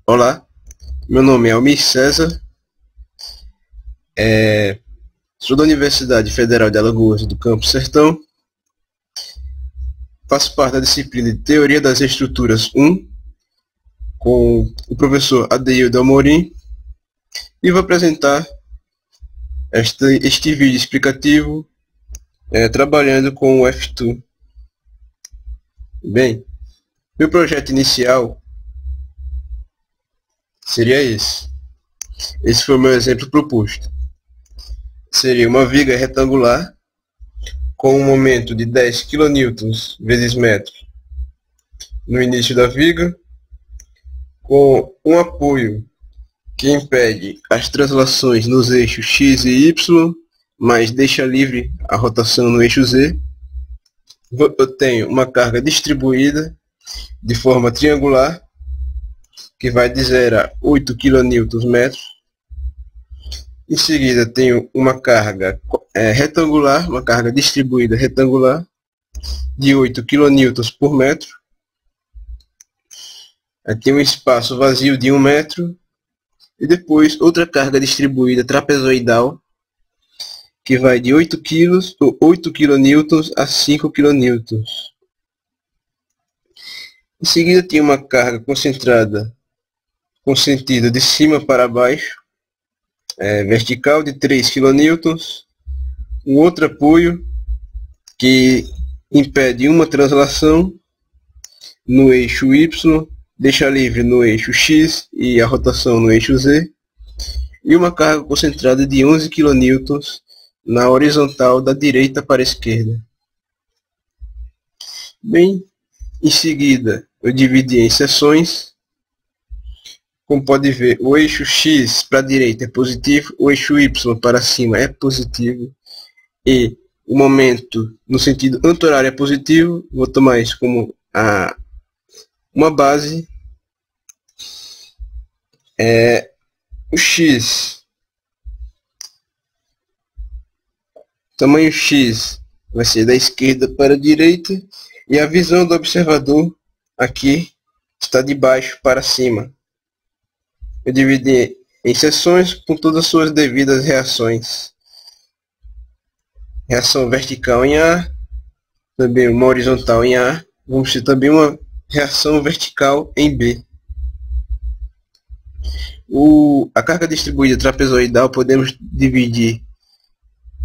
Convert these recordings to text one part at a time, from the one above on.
Olá, meu nome é Almir César, sou da Universidade Federal de Alagoas do Campo Sertão, faço parte da disciplina de Teoria das Estruturas 1, com o professor Adeildo Amorim, e vou apresentar este vídeo explicativo trabalhando com o F2. Bem, meu projeto inicial seria esse. Esse foi o meu exemplo proposto. Seria uma viga retangular com um momento de 10 kN vezes metro no início da viga, com um apoio que impede as translações nos eixos X e Y, mas deixa livre a rotação no eixo Z. Eu tenho uma carga distribuída de forma triangular, que vai de 0 a 8 kN. Em seguida tenho uma carga retangular, uma carga distribuída retangular de 8 kN por metro. Aqui um espaço vazio de 1 metro. E depois outra carga distribuída trapezoidal, que vai de 8 kN a 5 kN. Em seguida tem uma carga concentrada com sentido de cima para baixo, vertical de 3 kN, um outro apoio que impede uma translação no eixo Y, deixa livre no eixo X e a rotação no eixo Z, e uma carga concentrada de 11 kN na horizontal da direita para a esquerda. Bem, em seguida eu dividi em seções. Como pode ver, o eixo X para a direita é positivo, o eixo Y para cima é positivo, e o momento no sentido anti-horário é positivo. Vou tomar isso como uma base. O X, tamanho X vai ser da esquerda para a direita, e a visão do observador aqui está de baixo para cima. Eu dividi em seções com todas as suas devidas reações. Reação vertical em A, também uma horizontal em A, vamos ter também uma reação vertical em B. A carga distribuída trapezoidal podemos dividir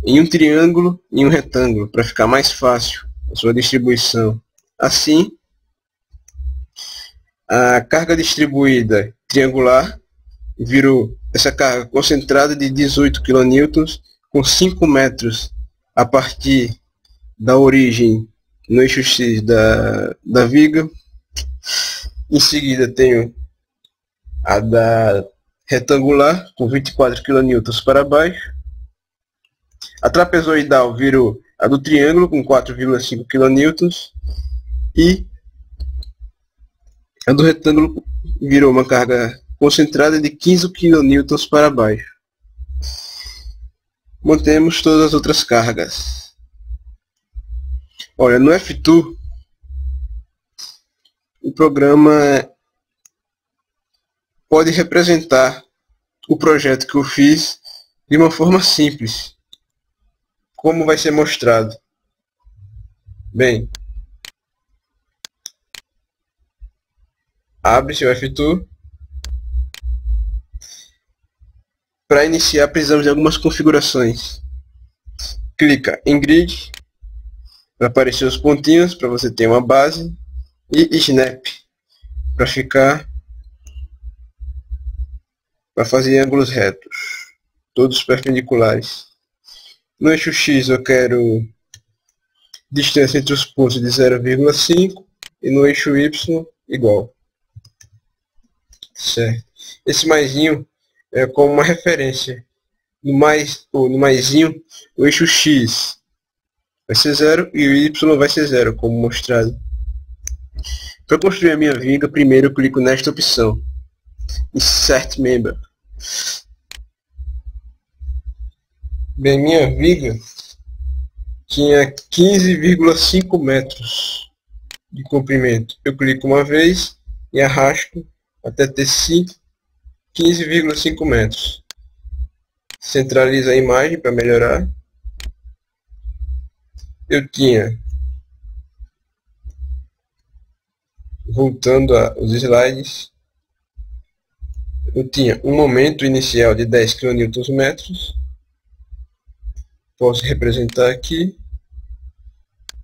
em um triângulo e um retângulo, para ficar mais fácil a sua distribuição. Assim, a carga distribuída triangular virou essa carga concentrada de 18 kN com 5 metros a partir da origem no eixo X da viga. Em seguida tenho a da retangular com 24 kN para baixo. A trapezoidal virou a do triângulo com 4,5 kN, e a do retângulo virou uma carga concentrada de 15 kN para baixo. Mantemos todas as outras cargas. Olha, no F2 o programa pode representar o projeto que eu fiz de uma forma simples, como vai ser mostrado. Bem, abre-se o F2. Para iniciar, precisamos de algumas configurações. Clica em Grid, vai aparecer os pontinhos para você ter uma base, e Snap para fazer ângulos retos, todos perpendiculares. No eixo X eu quero distância entre os pontos de 0,5, e no eixo Y igual. Certo. Esse maisinho é como uma referência. No maisinho, o eixo X vai ser 0 e o Y vai ser 0, como mostrado. Para construir a minha viga, primeiro eu clico nesta opção, Insert Member. Bem, minha viga tinha 15,5 metros de comprimento. Eu clico uma vez e arrasto até ter 15,5 metros. Centraliza a imagem para melhorar. Eu tinha, voltando aos slides, eu tinha um momento inicial de 10 kN. Posso representar aqui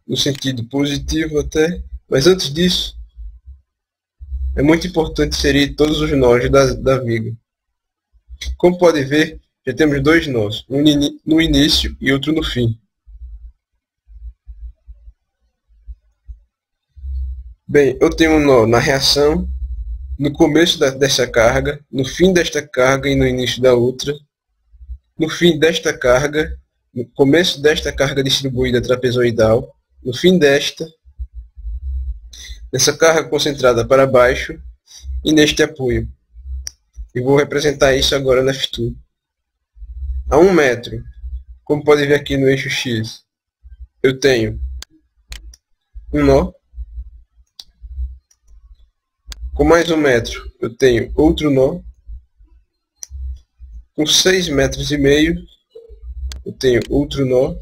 no sentido positivo até, mas antes disso é muito importante inserir todos os nós da viga. Como pode ver, já temos dois nós, um no início e outro no fim. Bem, eu tenho um nó na reação, no começo desta carga, no fim desta carga e no início da outra, no fim desta carga, no começo desta carga distribuída trapezoidal, no fim desta, nessa carga concentrada para baixo e neste apoio. E vou representar isso agora na F2. A 1 metro, como pode ver aqui no eixo X, eu tenho um nó. Com mais 1 metro, eu tenho outro nó. Com 6,5 metros, eu tenho outro nó.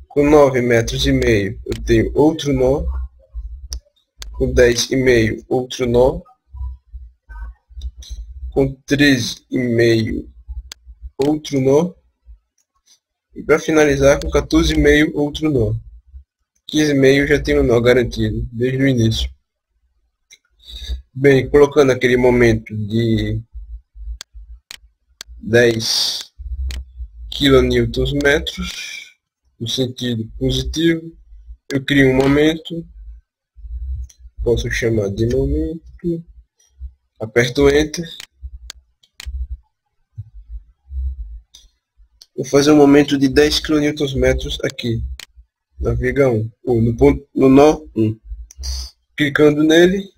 Com 9,5 metros, eu tenho outro nó. Com 10,5, outro nó. Com 13,5, outro nó. E para finalizar, com 14,5, outro nó. 15,5 já tenho um nó garantido, desde o início. Bem, colocando aquele momento de 10 kN, no sentido positivo, eu crio um momento, posso chamar de momento, aperto Enter, vou fazer um momento de 10 kN aqui, na viga 1, ou no nó 1, clicando nele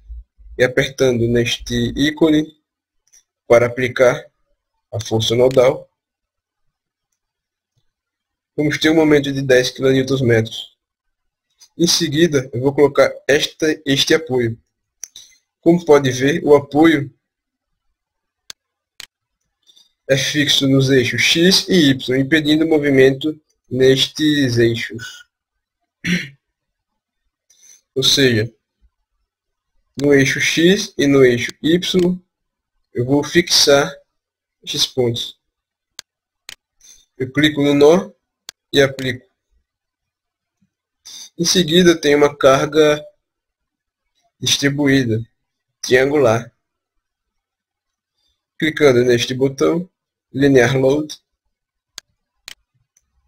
e apertando neste ícone para aplicar a força nodal. Vamos ter um momento de 10 kN. Em seguida, eu vou colocar este apoio. Como pode ver, o apoio é fixo nos eixos X e Y, impedindo o movimento nestes eixos. Ou seja, no eixo X e no eixo Y, eu vou fixar estes pontos. Eu clico no nó e aplico. Em seguida, tem uma carga distribuída, triangular. Clicando neste botão, Linear Load,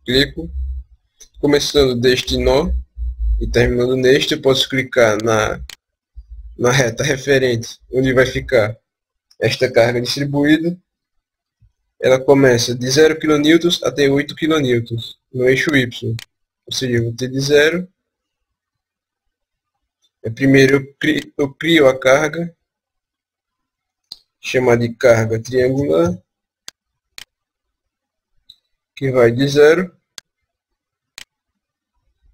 clico, começando deste nó e terminando neste, eu posso clicar na reta referente, onde vai ficar esta carga distribuída. Ela começa de 0 kN até 8 kN no eixo Y. Ou seja, eu vou ter de 0. Primeiro eu crio a carga, chamada de carga triangular, que vai de 0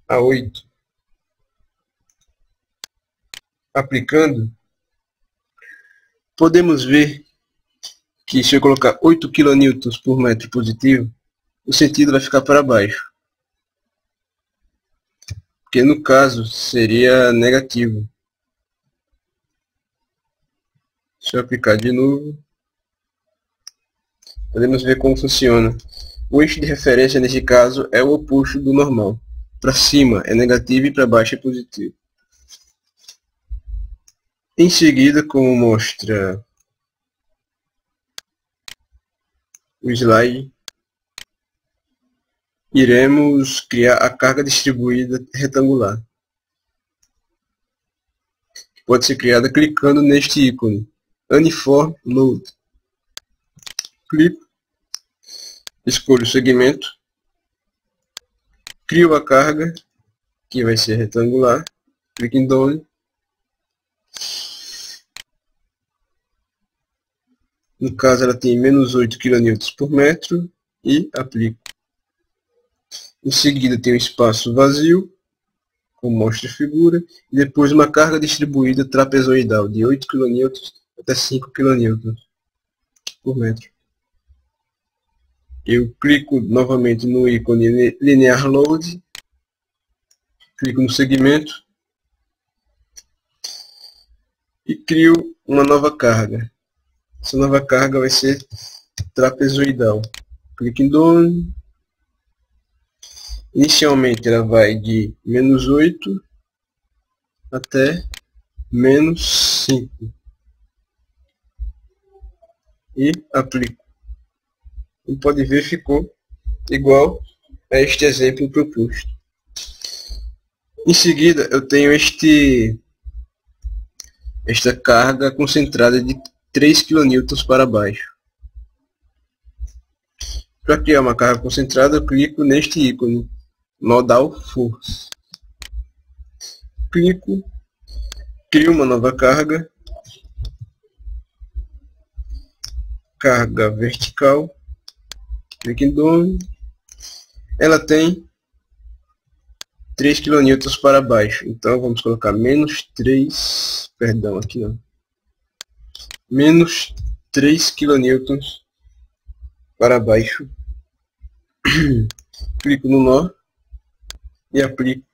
a 8. Aplicando, podemos ver que se eu colocar 8 kN por metro positivo, o sentido vai ficar para baixo. Porque no caso seria negativo. Se eu aplicar de novo, podemos ver como funciona. O eixo de referência nesse caso é o oposto do normal. Para cima é negativo e para baixo é positivo. Em seguida, como mostra o slide, iremos criar a carga distribuída retangular, que pode ser criada clicando neste ícone, Uniform Load. Clico, escolho o segmento, crio a carga, que vai ser retangular, clico em Done. No caso, ela tem menos 8 kN por metro e aplico. Em seguida, tem um espaço vazio como mostra a figura, e depois uma carga distribuída trapezoidal de 8 kN até 5 kN por metro. Eu clico novamente no ícone Linear Load, clico no segmento e crio uma nova carga. Essa nova carga vai ser trapezoidal. Clique em Done. Inicialmente ela vai de -8 até -5 e aplico. Como pode ver, ficou igual a este exemplo proposto. Em seguida eu tenho esta carga concentrada de 3 kN para baixo. Para criar uma carga concentrada, eu clico neste ícone Nodal Force. Clico, crio uma nova carga, carga vertical, clique em Done. Ela tem 3 kN para baixo, então vamos colocar -3, perdão, aqui não, -3 kN para baixo. Clico no nó e aplico.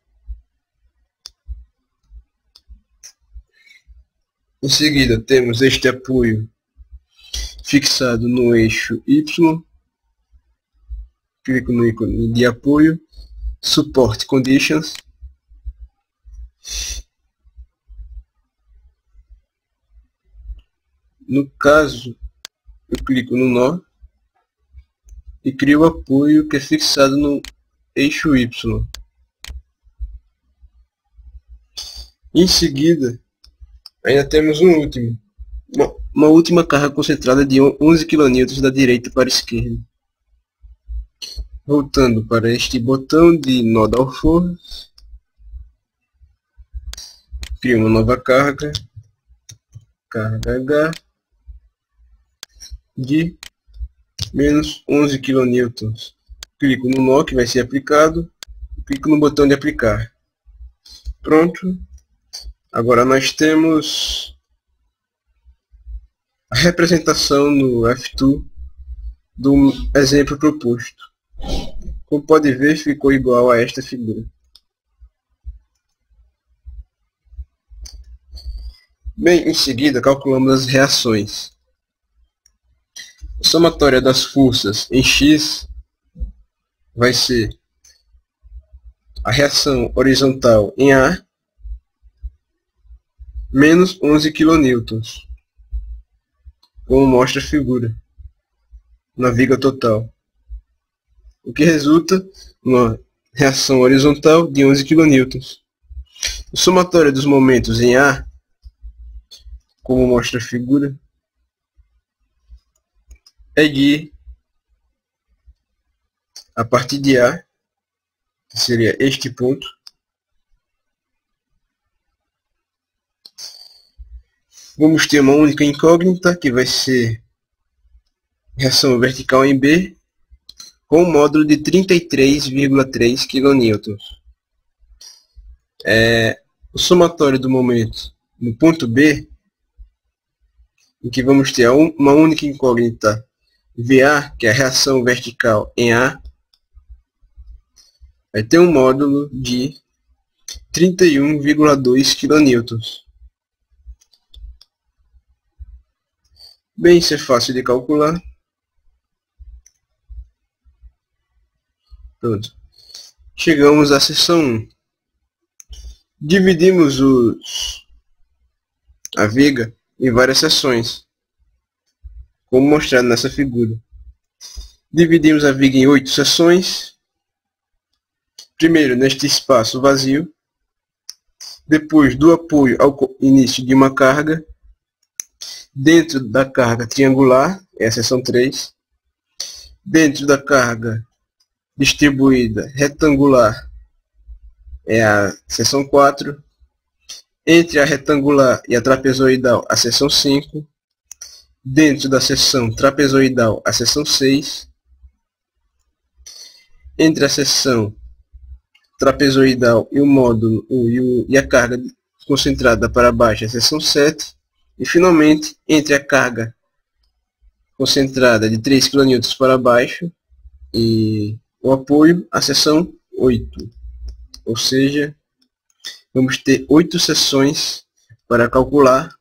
Em seguida temos este apoio fixado no eixo Y. Clico no ícone de apoio, Support Conditions. No caso, eu clico no nó e crio o apoio que é fixado no eixo Y. Em seguida, ainda temos uma última carga concentrada de 11 kN da direita para a esquerda. Voltando para este botão de Nodal Force, crio uma nova carga, carga H, de -11 kN. Clico no nó que vai ser aplicado, clico no botão de aplicar. Pronto. Agora nós temos a representação no F2 do exemplo proposto. Como pode ver, ficou igual a esta figura. Bem, em seguida calculamos as reações. A somatória das forças em X vai ser a reação horizontal em A menos 11 kN, como mostra a figura na viga total, o que resulta numa reação horizontal de 11 kN. O somatório dos momentos em A, como mostra a figura, é de, a partir de A, que seria este ponto, vamos ter uma única incógnita, que vai ser reação vertical em B, com um módulo de 33,3 kN. O somatório do momento no ponto B, em que vamos ter uma única incógnita VA, que é a reação vertical em A, vai ter um módulo de 31,2 kN. Bem, isso é fácil de calcular. Pronto. Chegamos à seção 1. Dividimos a viga em várias seções, como mostrado nessa figura. Dividimos a viga em 8 seções. Primeiro neste espaço vazio, depois do apoio ao início de uma carga, dentro da carga triangular, é a seção 3, dentro da carga distribuída retangular, é a seção 4, entre a retangular e a trapezoidal, a seção 5, dentro da seção trapezoidal, a seção 6, entre a seção trapezoidal e o módulo e a carga concentrada para baixo, a seção 7. E finalmente, entre a carga concentrada de 3 kN para baixo e o apoio, a seção 8. Ou seja, vamos ter 8 seções para calcular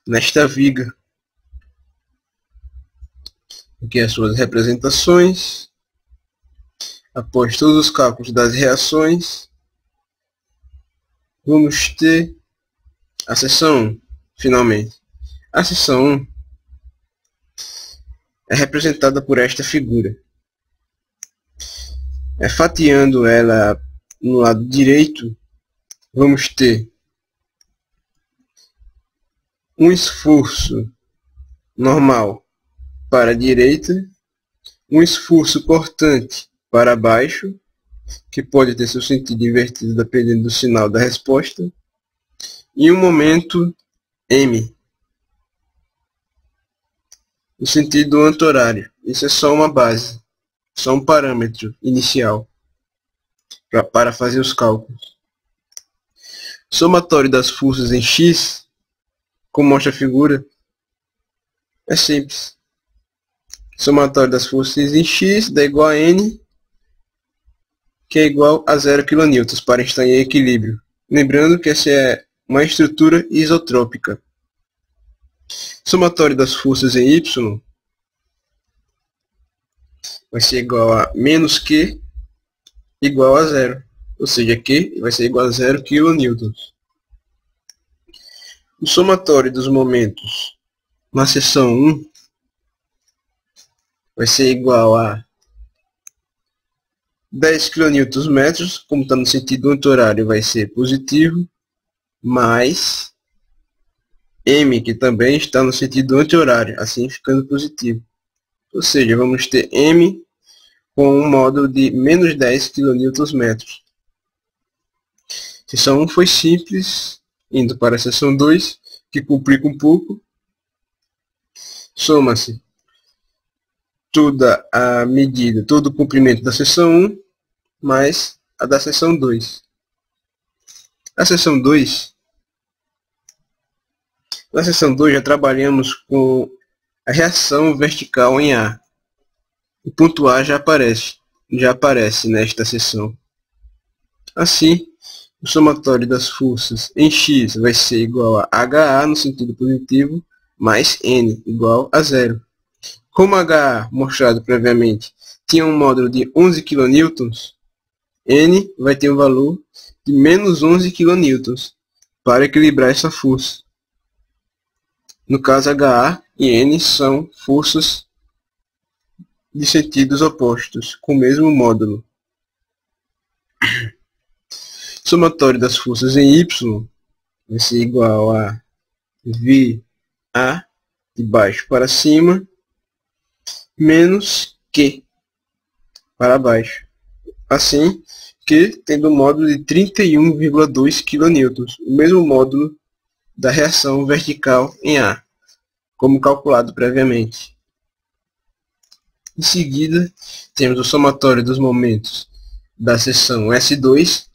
nesta viga. Aqui as suas representações. Após todos os cálculos das reações, vamos ter a seção 1, finalmente. A seção 1 é representada por esta figura. Fatiando ela no lado direito, vamos ter um esforço normal para a direita, um esforço cortante para baixo, que pode ter seu sentido invertido dependendo do sinal da resposta, e um momento M, no sentido anti-horário. Isso é só uma base, só um parâmetro inicial para fazer os cálculos. Somatório das forças em X, como mostra a figura, é simples. Somatório das forças em X dá igual a N, que é igual a 0 kN para estar em equilíbrio. Lembrando que essa é uma estrutura isotrópica. Somatório das forças em Y vai ser igual a menos Q igual a 0. Ou seja, Q vai ser igual a 0 kN. O somatório dos momentos na seção 1 vai ser igual a 10 kN, como está no sentido anti-horário, vai ser positivo, mais M, que também está no sentido anti-horário, assim ficando positivo. Ou seja, vamos ter M com um módulo de menos 10 kN. Seção 1 foi simples, indo para a seção 2, que complica um pouco. Soma-se toda a medida, todo o comprimento da seção 1, mais a da seção 2. A seção 2, na seção 2 já trabalhamos com a reação vertical em A. O ponto A já aparece nesta seção. Assim, o somatório das forças em X vai ser igual a HA no sentido positivo, mais N igual a 0. Como HA, mostrado previamente, tinha um módulo de 11 kN, N vai ter um valor de menos 11 kN para equilibrar essa força. No caso, HA e N são forças de sentidos opostos, com o mesmo módulo. Somatório das forças em Y vai ser igual a VA de baixo para cima, menos Q para baixo. Assim, Q tendo um módulo de 31,2 kN, o mesmo módulo da reação vertical em A, como calculado previamente. Em seguida, temos o somatório dos momentos da seção S2,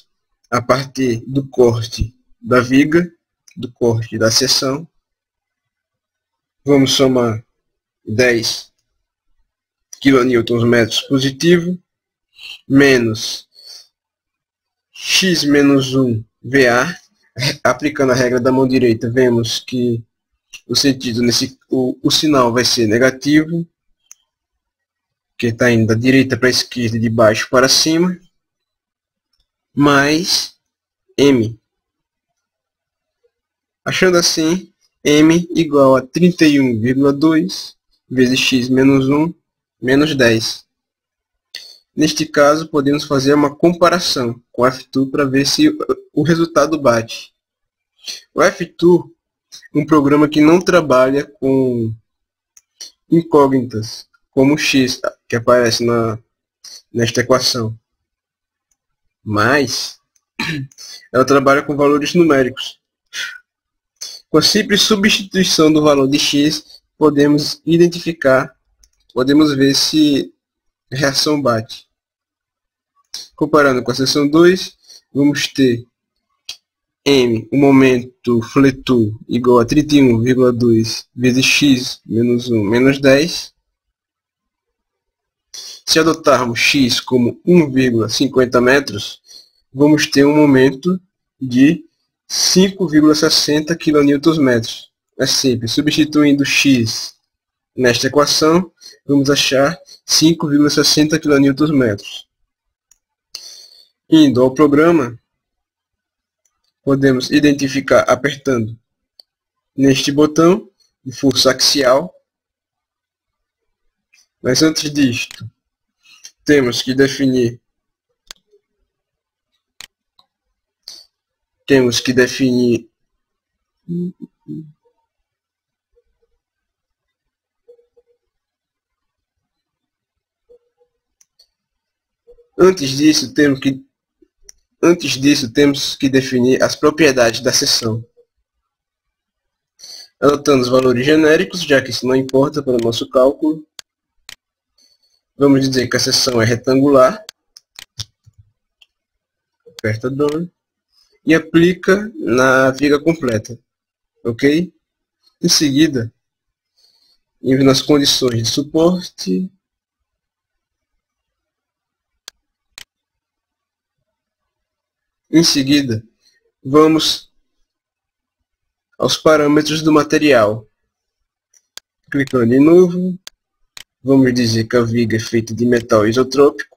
a partir do corte da viga, do corte da seção. Vamos somar 10 kN positivo, menos x menos 1 VA. Aplicando a regra da mão direita, vemos que o sentido o sinal vai ser negativo, que está indo da direita para a esquerda e de baixo para cima, mais M. Achando assim, M igual a 31,2 vezes x menos 1 menos 10. Neste caso, podemos fazer uma comparação com o F2 para ver se o resultado bate. O F2 é um programa que não trabalha com incógnitas, como x, que aparece nesta equação. Mas, ela trabalha com valores numéricos. Com a simples substituição do valor de x, podemos ver se a reação bate. Comparando com a seção 2, vamos ter M, o momento fletor, igual a 31,2 vezes x menos 1 menos 10. Se adotarmos x como 1,50 metros, vamos ter um momento de 5,60 kN. É simples, substituindo x nesta equação, vamos achar 5,60 kN. Indo ao programa, podemos identificar apertando neste botão de força axial. Mas antes disto, temos que definir Antes disso, temos que definir as propriedades da seção. Adotando os valores genéricos, já que isso não importa para o nosso cálculo. Vamos dizer que a seção é retangular. Aperta Done. E aplica na viga completa. Ok? Em seguida, indo nas condições de suporte. Em seguida, vamos aos parâmetros do material. Clicando de novo, vamos dizer que a viga é feita de metal isotrópico.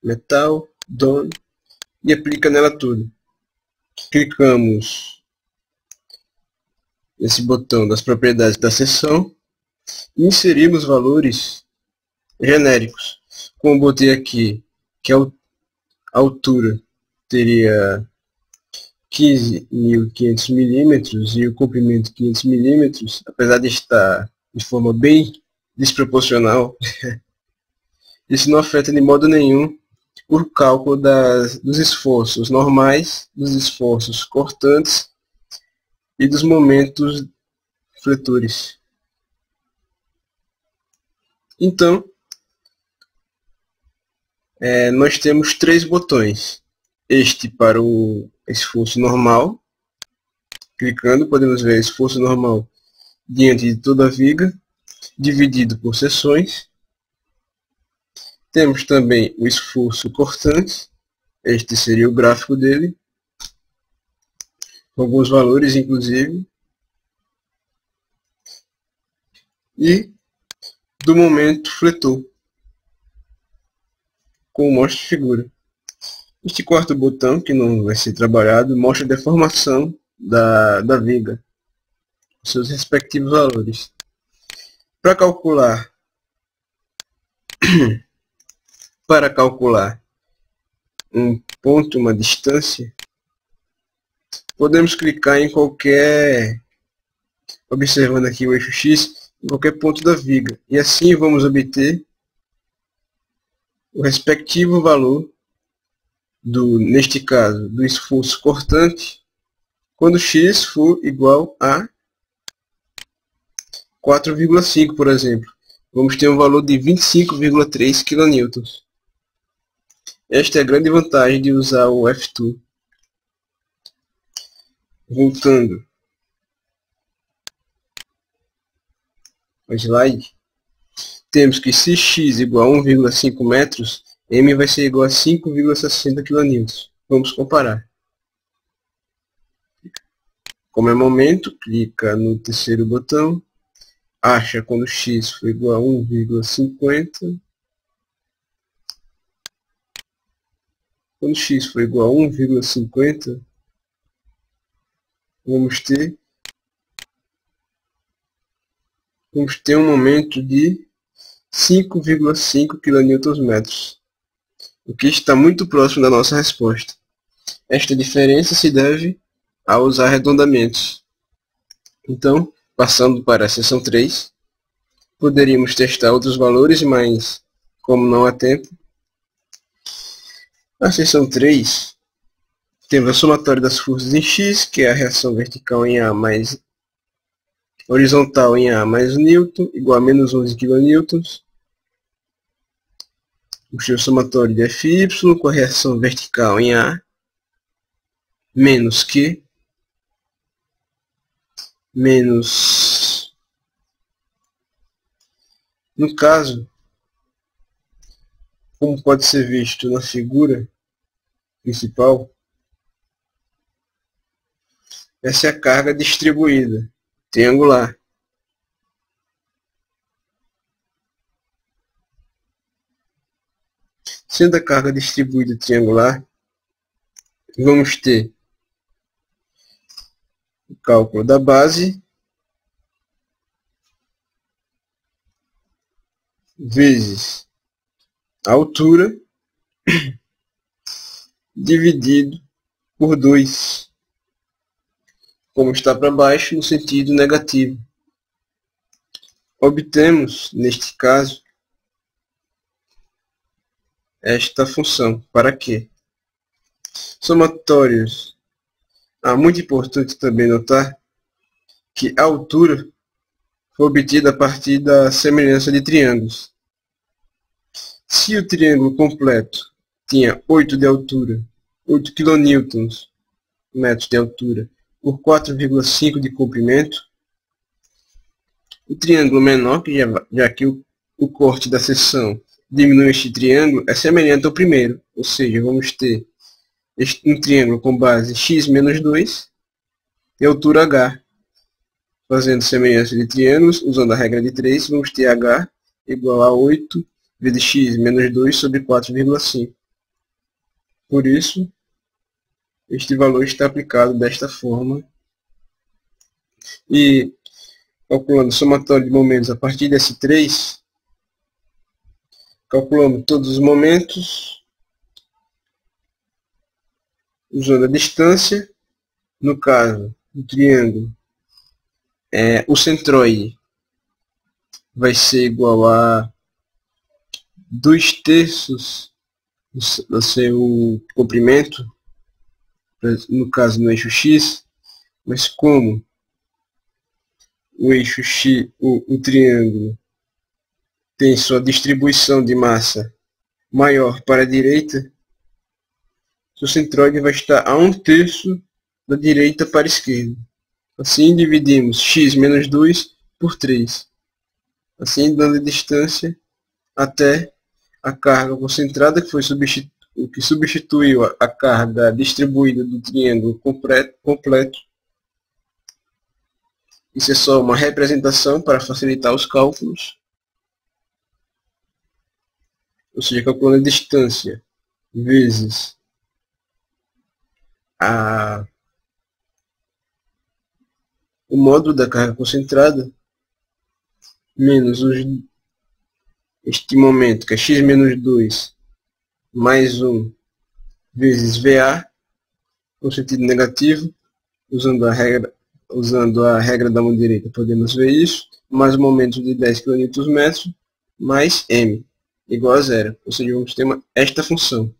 Metal, Done, e aplica nela tudo. Clicamos nesse botão das propriedades da seção e inserimos valores genéricos. Como botei aqui, que a altura teria 15.500 milímetros e o comprimento 500 milímetros, apesar de estar de forma bem desproporcional, isso não afeta de modo nenhum o cálculo dos esforços normais, dos esforços cortantes e dos momentos fletores. Então, nós temos 3 botões. Este para o esforço normal. Clicando, podemos ver o esforço normal diante de toda a viga, dividido por seções. Temos também o esforço cortante. Este seria o gráfico dele, com alguns valores inclusive. E do momento fletor, como mostra a figura. Este quarto botão, que não vai ser trabalhado, mostra a deformação da viga, seus respectivos valores. Para calcular um ponto, uma distância, podemos clicar em qualquer, observando aqui o eixo X, em qualquer ponto da viga. E assim vamos obter o respectivo valor, neste caso, do esforço cortante, quando x for igual a 4,5, por exemplo. Vamos ter um valor de 25,3 kN. Esta é a grande vantagem de usar o F2. Voltando ao slide, temos que se x igual a 1,5 metros, M vai ser igual a 5,60 kN. Vamos comparar. Como é momento, clica no terceiro botão, acha quando x for igual a 1,50. Quando x for igual a 1,50, vamos ter um momento de 5,5 kN, o que está muito próximo da nossa resposta. Esta diferença se deve aos arredondamentos. Então, passando para a seção 3, poderíamos testar outros valores, mas como não há tempo, na seção 3, temos a somatória das forças em X, que é a reação vertical em A mais horizontal em A mais Newton, igual a menos 11 kN. o somatório de Fy com a reação vertical em A, menos Q, menos, no caso, como pode ser visto na figura principal, essa é a carga distribuída, triangular. Sendo a carga distribuída triangular, vamos ter o cálculo da base vezes a altura dividido por 2, como está para baixo, no sentido negativo. Obtemos, neste caso, esta função. Para quê? Somatórios. Muito importante também notar que a altura foi obtida a partir da semelhança de triângulos. Se o triângulo completo tinha 8 de altura, 8 kN metros de altura, por 4,5 de comprimento, o triângulo menor, já que o corte da seção diminui este triângulo, é semelhante ao primeiro, ou seja, vamos ter um triângulo com base x menos 2 e altura h. Fazendo semelhança de triângulos, usando a regra de 3, vamos ter h igual a 8 vezes x menos 2 sobre 4,5. Por isso, este valor está aplicado desta forma. E, calculando o somatório de momentos a partir desse 3, calculamos todos os momentos, usando a distância. No caso do triângulo, o centroide vai ser igual a 2/3 do seu comprimento, no caso no eixo X, mas como o eixo X, o triângulo, tem sua distribuição de massa maior para a direita, seu centroide vai estar a 1/3 da direita para a esquerda. Assim dividimos x menos 2 por 3, assim dando a distância até a carga concentrada, que substituiu a carga distribuída do triângulo completo. Isso é só uma representação para facilitar os cálculos. Ou seja, calculando a distância vezes o módulo da carga concentrada, menos este momento, que é x menos 2, mais 1 vezes VA, no sentido negativo, usando a regra da mão direita, podemos ver isso, mais o momento de 10 kN/m, mais m, igual a 0. Ou seja, vamos ter esta função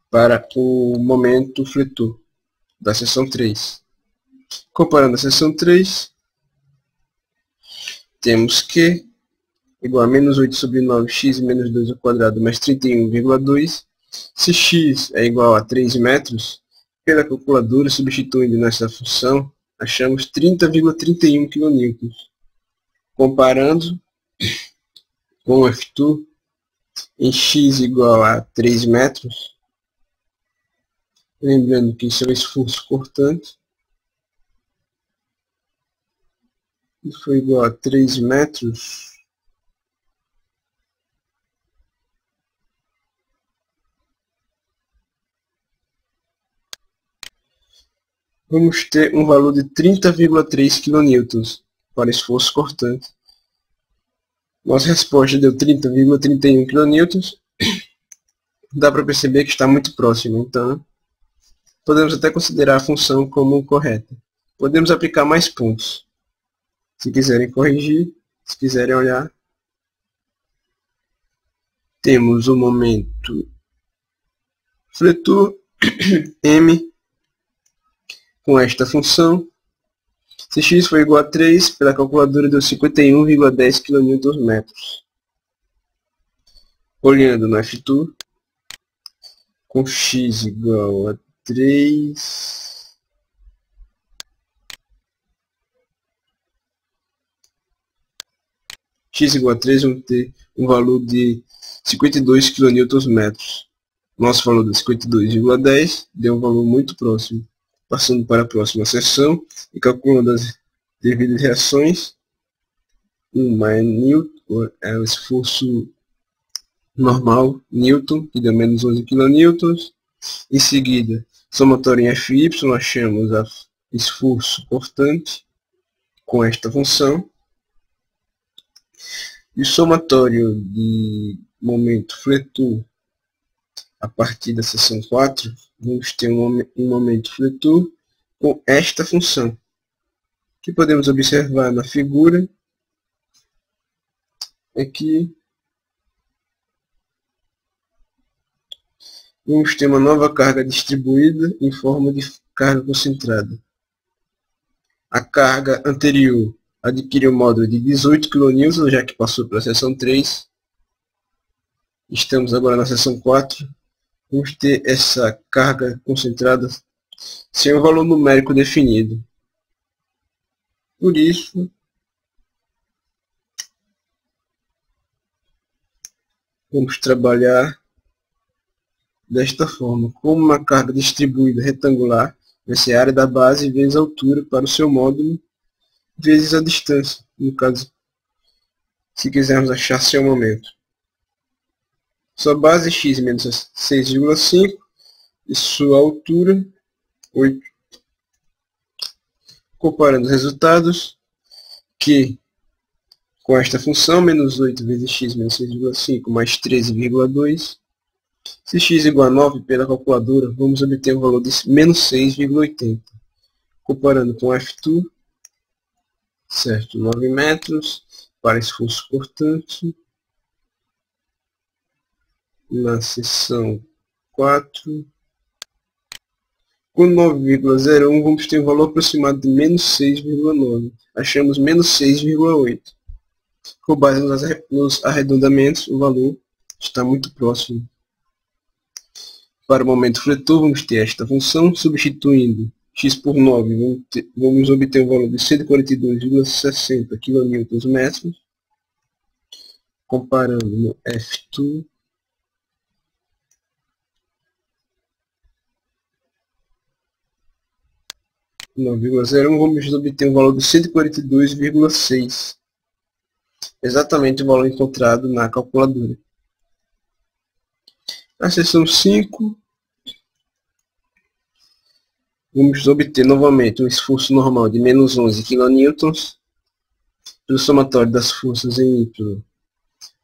para o momento fletor da seção 3. Comparando a seção 3, temos que igual a menos 8 sobre 9 x menos 2 ao quadrado mais 31,2. Se x é igual a 3 metros, pela calculadora, substituindo nessa função, achamos 30,31 kN. Comparando com o F2, em x igual a 3 metros, lembrando que isso é o esforço cortante, foi igual a 3 metros, vamos ter um valor de 30,3 kN para esforço cortante. Nossa resposta deu 30,31 kN. Dá para perceber que está muito próximo, então podemos até considerar a função como correta. Podemos aplicar mais pontos, se quiserem corrigir, se quiserem olhar. Temos o momento fletor m com esta função. Se x for igual a 3, pela calculadora deu 51,10 kN/m. Olhando no F2, com x igual a 3, x igual a 3, vamos ter um valor de 52 kN. Nosso valor de 52,10 deu um valor muito próximo. Passando para a próxima seção e calculando as devidas reações, 1 é Newton, é o esforço normal, Newton, que deu menos 11 kN. Em seguida, somatório em Fy, achamos o esforço cortante com esta função. E o somatório de momento fletor a partir da seção 4, vamos ter um momento fletor com esta função, que podemos observar na figura. Aqui vamos ter uma nova carga distribuída em forma de carga concentrada. A carga anterior adquiriu o módulo de 18 kN, já que passou para a seção 3. Estamos agora na seção 4. Vamos ter essa carga concentrada sem um valor numérico definido. Por isso, vamos trabalhar desta forma. Como uma carga distribuída retangular, vai ser a área da base vezes a altura para o seu módulo, vezes a distância, no caso, se quisermos achar seu momento. Sua base x menos 6,5 e sua altura 8. Comparando os resultados, que com esta função, menos 8 vezes x menos 6,5 mais 13,2, se x igual a 9 pela calculadora, vamos obter o valor de menos 6,80. Comparando com F2, certo, 9 metros para esforço cortante. Na seção 4, com 9,01 vamos ter um valor aproximado de menos 6,9. Achamos menos 6,8. Com base nos arredondamentos, o valor está muito próximo. Para o momento fletor, vamos ter esta função, substituindo x por 9, vamos obter um valor de 142,60 kN. Comparando no F2, vamos obter um valor de 142,6. Exatamente o valor encontrado na calculadora. Na seção 5, vamos obter novamente um esforço normal de menos 11 kN. Pelo somatório das forças em Y,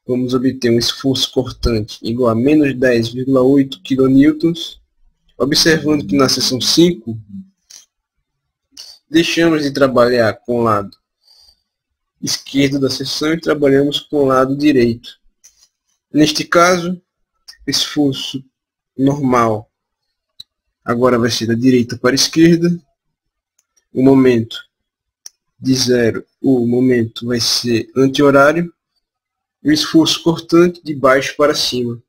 vamos obter um esforço cortante igual a menos 10,8 kN. Observando que na seção 5, deixamos de trabalhar com o lado esquerdo da seção e trabalhamos com o lado direito. Neste caso, o esforço normal agora vai ser da direita para a esquerda. O momento de zero, o momento vai ser anti-horário. E o esforço cortante de baixo para cima.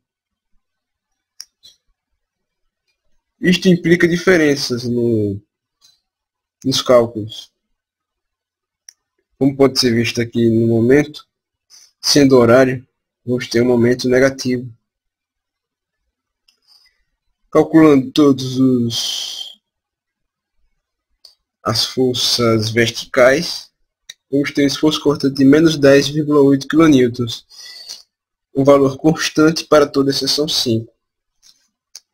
Isto implica diferenças nos cálculos. Como pode ser visto aqui no momento, sendo horário, vamos ter um momento negativo. Calculando todos as forças verticais, vamos ter um esforço cortante de menos 10,8 kN. Um valor constante para toda a seção 5.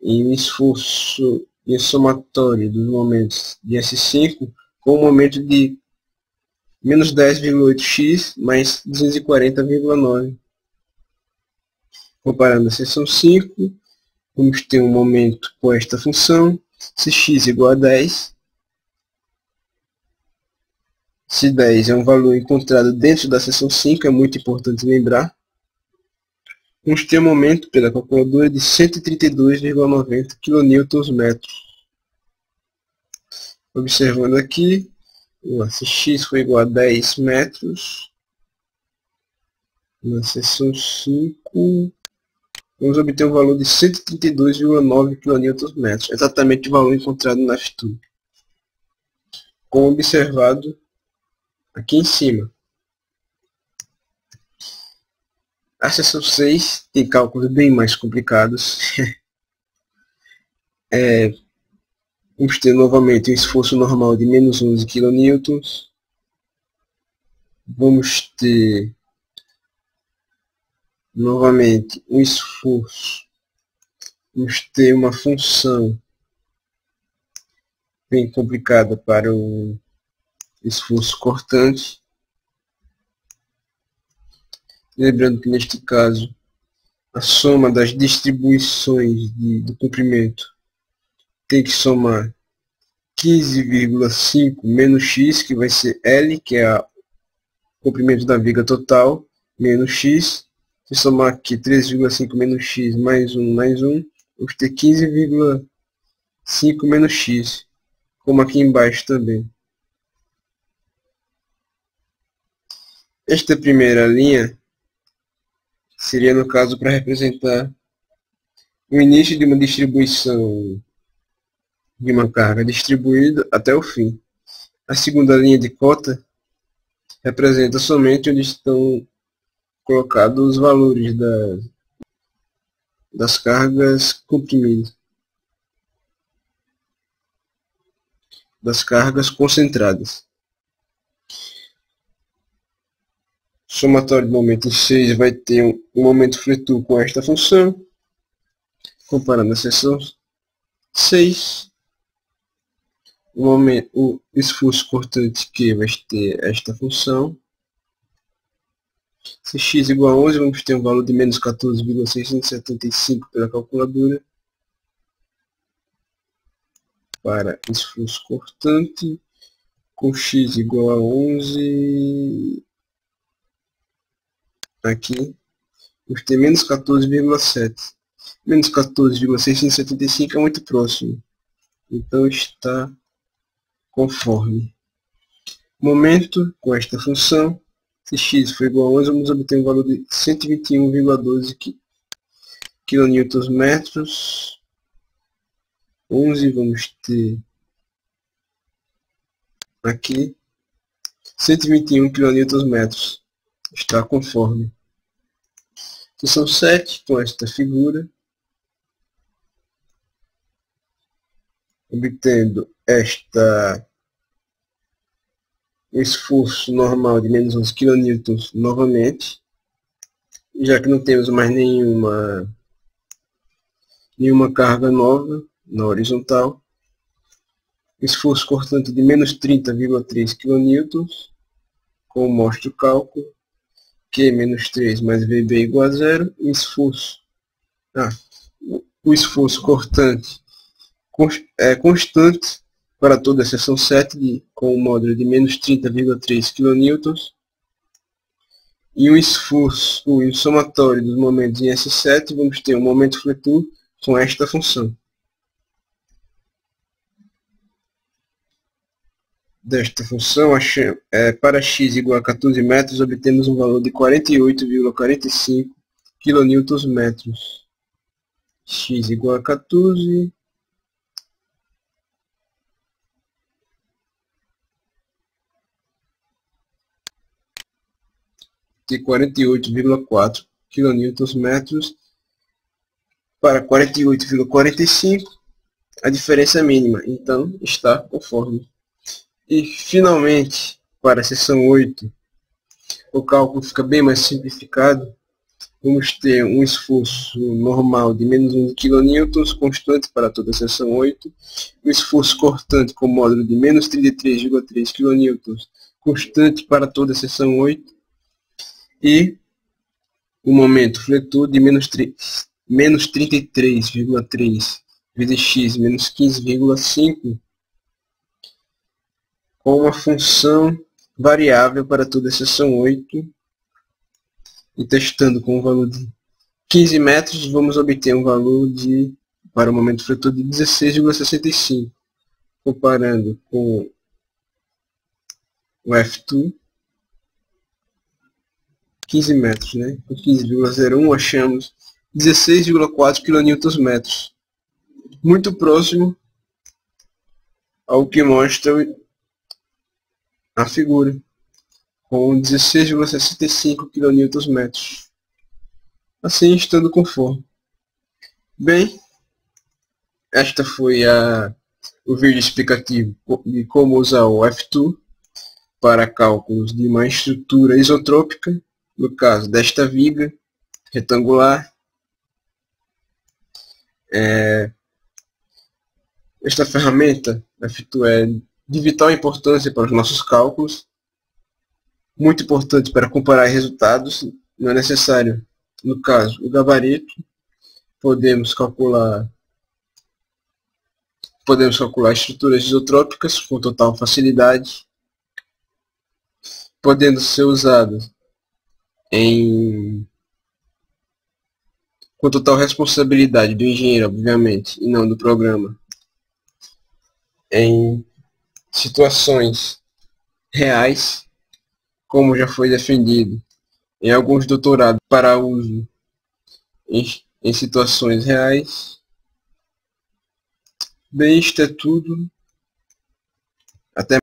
E um esforço em somatório dos momentos de S5 com um momento de menos 10,8x mais 240,9. Comparando a seção 5, vamos ter um momento com esta função, se x igual a 10, se 10 é um valor encontrado dentro da seção 5, é muito importante lembrar, vamos ter um momento pela calculadora de 132,90 kN. Observando aqui, se x foi igual a 10 metros, na seção 5, vamos obter um valor de 132,9 kN, exatamente o valor encontrado na F2, como observado aqui em cima. A seção 6 tem cálculos bem mais complicados. Vamos ter novamente um esforço normal de menos 11 kN. Vamos ter novamente um esforço. Vamos ter uma função bem complicada para o esforço cortante. Lembrando que neste caso a soma das distribuições do comprimento tem que somar 15,5 menos x, que vai ser L, que é o comprimento da viga total, menos x. Se somar aqui 3,5 menos x mais 1, vamos ter 15,5 menos x, como aqui embaixo também. Esta primeira linha seria, no caso, para representar o início de uma distribuição de uma carga distribuída até o fim. A segunda linha de cota representa somente onde estão colocados os valores das cargas comprimidas, das cargas concentradas. Somatório do momento em 6 vai ter um momento fletor com esta função, comparando a seção 6. O esforço cortante Q vai ter esta função. Se x igual a 11, vamos ter um valor de menos 14,675 pela calculadora para esforço cortante, com x igual a 11, aqui, vamos ter menos 14,7. Menos 14,675 é muito próximo, então está conforme. Momento com esta função, se x for igual a 11, vamos obter um valor de 121,12 kN. 11 vamos ter aqui 121 kN. Está conforme. Seção 7, com esta figura, obtendo um esforço normal de menos 11 kN novamente, já que não temos mais nenhuma carga nova na horizontal. Esforço cortante de menos 30,3 kN, como mostra o cálculo, Q menos 3 mais VB igual a 0, o esforço cortante é constante para toda a seção 7, com um módulo de menos 30,3 kN, e o somatório dos momentos em S7, vamos ter um momento fletor com esta função. Desta função, para x igual a 14 metros, obtemos um valor de 48,45 kN. X igual a 14, de 48,4 kN para 48,45, a diferença é mínima, então está conforme. E finalmente, para a seção 8, o cálculo fica bem mais simplificado. Vamos ter um esforço normal de menos 1 kN, constante para toda a seção 8. Um esforço cortante com módulo de menos 33,3 kN, constante para toda a seção 8. E o momento fletor de menos 33,3 vezes x menos 15,5, com uma função variável para toda a seção 8, e testando com o valor de 15 metros, vamos obter um valor para o momento fletor de 16,65, comparando com o F2, 15 metros, né? Com 15,01 achamos 16,4 kN, muito próximo ao que mostra a figura, com 16,65 kN. Assim, estando conforme. Bem, esta foi o vídeo explicativo de como usar o F2 para cálculos de uma estrutura isotrópica, no caso desta viga retangular. Esta ferramenta F2 é de vital importância para os nossos cálculos, muito importante para comparar resultados. Não é necessário, no caso, o gabarito. Podemos calcular estruturas isotrópicas com total facilidade, podendo ser usadas com total responsabilidade do engenheiro, obviamente, e não do programa, em situações reais, como já foi defendido em alguns doutorados para uso em situações reais. Bem, isto é tudo. Até